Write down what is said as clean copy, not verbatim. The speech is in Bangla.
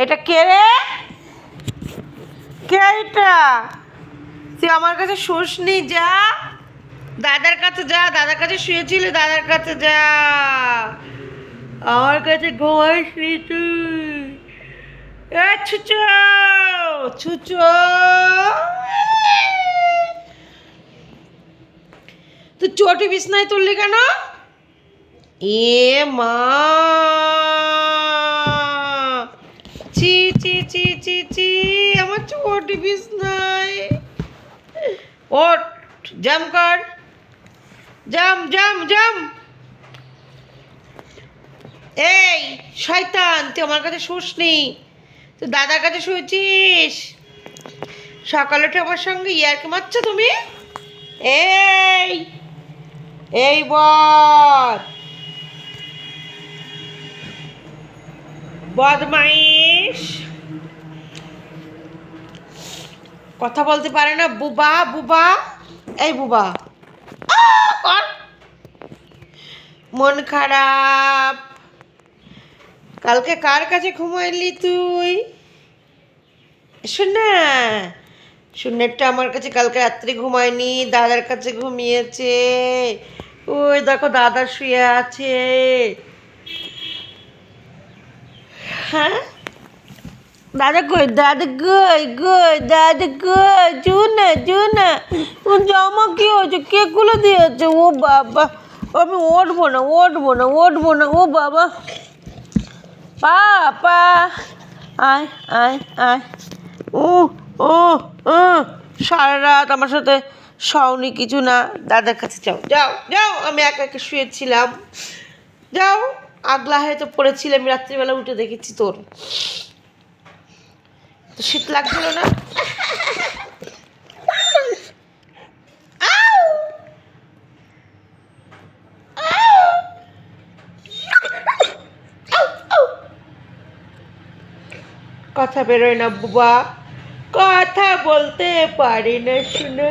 এটা কে রে? কে এটা? তুই আমার কাছে শুসনি, যা দাদার কাছে যা, দাদার কাছে শুয়েছিলি, দাদার কাছে যা, আমার কাছে ঘুমাইসনি তুই। এ ছুচো ছুচো, তুই চটি বিছনায় তুললি কেন? এ মা, চি চি চি চি চি, আমার চটি বিছনায়। ওঠ, জাম কর, জাম জাম জাম। এই শয়তান, তুই আমার কাছে শুসনি, তুই দাদার কাছে শুয়েছিস। সকালে উঠে আমার সঙ্গে ইয়ার্কি মারছো তুমি? এই এই বদমাইশ, কথা বলতে পারে না, বুবা বুবা। এই বুবা, কর। মন খারাপ, কালকে কার কাছে ঘুমাইলি তুই? শোনা, শূন্যটা আমার কাছে কালকে রাত্রে ঘুমায়নি, দাদার কাছে ঘুমিয়েছে। ওই দেখো দাদা শুয়ে আছে। হ্যাঁ, দাদা কই, দাদা কই, কই দাদা কই, জুনা জুনা, ও জামা কি হয়েছে, কে গুলো দিয়েছে? ও বাবা, আমি উঠবো না উঠবো না উঠবো না, ও বাবা। পাপা, আয় আয় আয়। ও ও ও, সারা রাত আমার সাথে শওনি কিছু না, দাদার কাছে যাও যাও যাও, আমি একা একা শুয়েছিলাম, যাও। আগলা হয়ে তো পড়েছিলাম, আমি রাত্রিবেলা উঠে দেখেছি তোর তো শীত লাগছিল না। কথা বেরোয় না বুবা, কথা বলতে পারি না শুনে।